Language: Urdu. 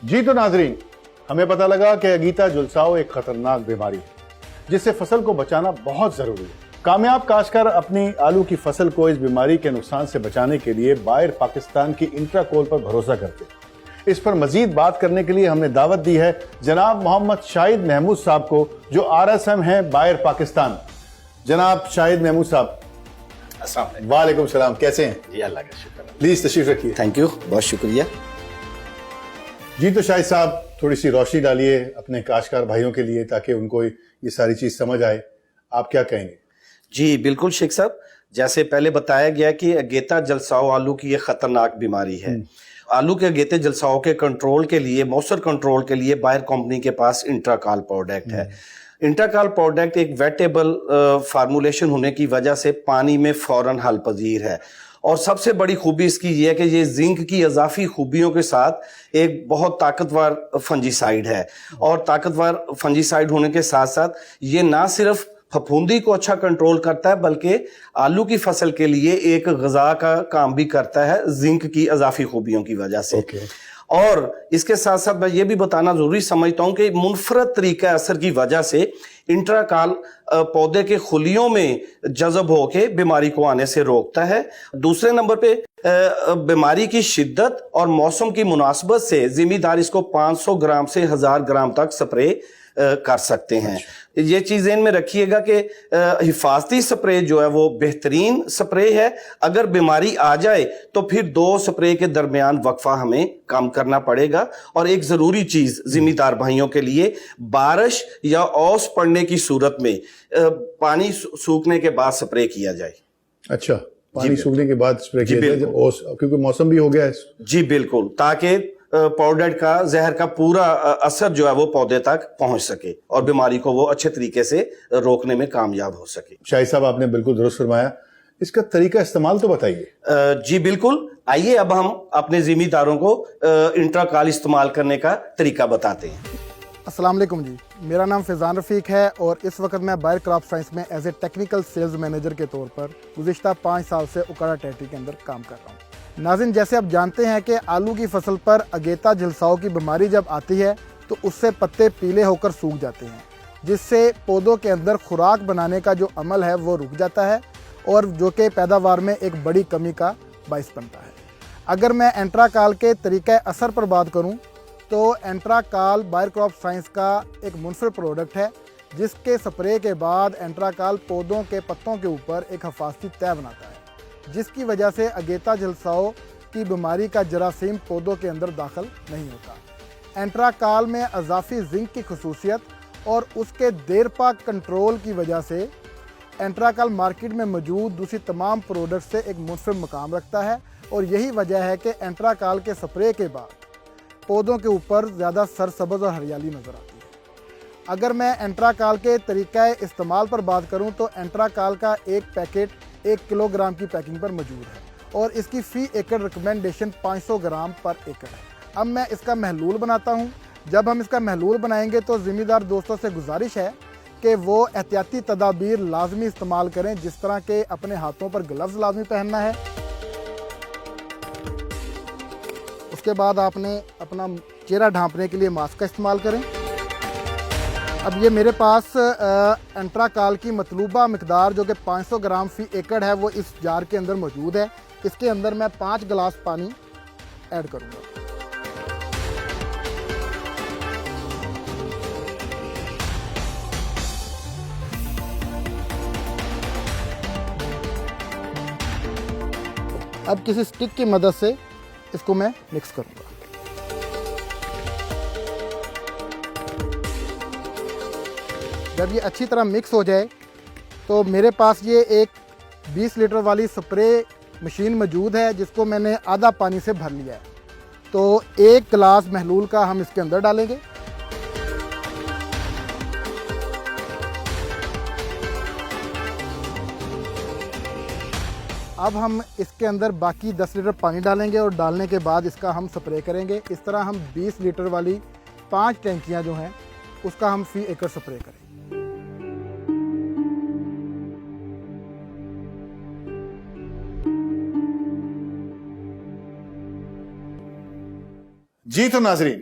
جی تو ناظرین، ہمیں پتہ لگا کہ اگیتا جلساؤ ایک خطرناک بیماری ہے جس سے فصل کو بچانا بہت ضروری ہے۔ کامیاب کاشتکار اپنی آلو کی فصل کو اس بیماری کے نقصان سے بچانے کے لیے بائر پاکستان کی انٹرا کول پر بھروسہ کرتے ہیں۔ اس پر مزید بات کرنے کے لیے ہم نے دعوت دی ہے جناب محمد شاہد محمود صاحب کو، جو RSM ہیں بائر پاکستان۔ جناب شاہد محمود صاحب، السلام علیکم۔ وعلیکم السلام، کیسے ہیں؟ جی اللہ کا شکر ہے۔ پلیز تشریف رکھیے۔ تھینک یو، بہت شکریہ۔ جی تو شاہد صاحب، تھوڑی سی روشنی ڈالیے اپنے کاشتکار بھائیوں کے لیے تاکہ ان کو یہ ساری چیز سمجھ آئے۔ آپ کیا کہیں گے؟ جی بالکل شیخ صاحب، جیسے پہلے بتایا گیا کہ اگیتا جلساؤ آلو کی ایک خطرناک بیماری ہے۔ آلو کے اگیتے جلساؤ کے کنٹرول کے لیے، مؤثر کنٹرول کے لیے بائر کمپنی کے پاس انٹراکال پروڈکٹ ہے۔ انٹراکال پروڈکٹ ایک ویٹیبل فارمولیشن ہونے کی وجہ سے پانی میں فوراً حل پذیر ہے، اور سب سے بڑی خوبی اس کی یہ ہے کہ یہ زنک کی اضافی خوبیوں کے ساتھ ایک بہت طاقتور فنجی سائیڈ ہے، اور طاقتور فنجی سائیڈ ہونے کے ساتھ ساتھ یہ نہ صرف پھپھوندی کو اچھا کنٹرول کرتا ہے بلکہ آلو کی فصل کے لیے ایک غذا کا کام بھی کرتا ہے زنک کی اضافی خوبیوں کی وجہ سے۔ اور اس کے ساتھ ساتھ میں یہ بھی بتانا ضروری سمجھتا ہوں کہ منفرد طریقہ اثر کی وجہ سے انٹراکال پودے کے خلیوں میں جذب ہو کے بیماری کو آنے سے روکتا ہے۔ دوسرے نمبر پہ بیماری کی شدت اور موسم کی مناسبت سے ذمہ دار اس کو 500 گرام سے 1000 گرام تک سپرے کر سکتے ہیں۔ یہ چیز ذہن میں رکھیے گا کہ حفاظتی سپرے جو ہے وہ بہترین سپرے ہے۔ اگر بیماری آ جائے تو پھر 2 سپرے کے درمیان وقفہ ہمیں کم کرنا پڑے گا۔ اور ایک ضروری چیز ذمہ دار بھائیوں کے لیے، بارش یا اوس پڑنے کی صورت میں پانی سوکھنے کے بعد سپرے کیا جائے۔ اچھا، پانی سوکھنے کے بعد سپرے کیا جائے، کیونکہ موسم بھی ہو گیا ہے۔ جی بالکل، تاکہ پاؤڈر کا زہر کا پورا اثر جو ہے وہ پودے تک پہنچ سکے اور بیماری کو وہ اچھے طریقے سے روکنے میں کامیاب ہو سکے۔ شاہد صاحب، آپ نے بالکل درست فرمایا۔ اس کا طریقہ استعمال تو بتائیے۔ جی بالکل، آئیے اب ہم اپنے ذمہ داروں کو انٹراکال استعمال کرنے کا طریقہ بتاتے ہیں۔ السلام علیکم جی، میرا نام فیضان رفیق ہے اور اس وقت میں بائر کراپ سائنس میں as a technical sales manager کے طور پر گزشتہ 5 سال سے اکاڑا ٹیریٹری کے اندر کام کر رہا ہوں۔ ناظرین، جیسے آپ جانتے ہیں کہ آلو کی فصل پر اگیتا جلساؤ کی بیماری جب آتی ہے تو اس سے پتے پیلے ہو کر سوکھ جاتے ہیں، جس سے پودوں کے اندر خوراک بنانے کا جو عمل ہے وہ رک جاتا ہے، اور جو کہ پیداوار میں ایک بڑی کمی کا باعث بنتا ہے۔ اگر میں انٹراکال کے طریقہ اثر پر بات کروں تو انٹراکال بائر کراپ سائنس کا ایک منفرد پروڈکٹ ہے، جس کے سپرے کے بعد انٹراکال پودوں کے پتوں کے اوپر ایک حفاظتی تہہ بناتا ہے، جس کی وجہ سے اگیتا جلساؤ کی بیماری کا جراثیم پودوں کے اندر داخل نہیں ہوتا۔ انٹراکال میں اضافی زنک کی خصوصیت اور اس کے دیر پا کنٹرول کی وجہ سے انٹراکال مارکیٹ میں موجود دوسری تمام پروڈکٹ سے ایک منفرد مقام رکھتا ہے، اور یہی وجہ ہے کہ انٹراکال کے سپرے کے بعد پودوں کے اوپر زیادہ سرسبز اور ہریالی نظر آتی ہے۔ اگر میں انٹراکال کے طریقہ استعمال پر بات کروں تو انٹراکال کا ایک پیکٹ 1 کلو گرام کی پیکنگ پر موجود ہے، اور اس کی فی ایکڑ ریکمنڈیشن 500 گرام پر ایکڑ ہے۔ اب میں اس کا محلول بناتا ہوں۔ جب ہم اس کا محلول بنائیں گے تو ذمہ دار دوستوں سے گزارش ہے کہ وہ احتیاطی تدابیر لازمی استعمال کریں، جس طرح کہ اپنے ہاتھوں پر گلوز لازمی پہننا ہے۔ اس کے بعد آپ نے اپنا چہرہ ڈھانپنے کے لیے ماسک کا استعمال کریں۔ اب یہ میرے پاس انٹراکال کی مطلوبہ مقدار جو کہ 500 گرام فی ایکڑ ہے وہ اس جار کے اندر موجود ہے۔ اس کے اندر میں 5 گلاس پانی ایڈ کروں گا۔ اب کسی سٹک کی مدد سے اس کو میں مکس کروں گا۔ جب یہ اچھی طرح مکس ہو جائے تو میرے پاس یہ ایک 20 لیٹر والی سپرے مشین موجود ہے، جس کو میں نے آدھا پانی سے بھر لیا ہے۔ تو 1 گلاس محلول کا ہم اس کے اندر ڈالیں گے۔ اب ہم اس کے اندر باقی 10 لیٹر پانی ڈالیں گے، اور ڈالنے کے بعد اس کا ہم سپرے کریں گے۔ اس طرح ہم 20 لیٹر والی 5 ٹینکیاں جو ہیں اس کا ہم فی ایکڑ سپرے کریں گے۔ جی تو ناظرین،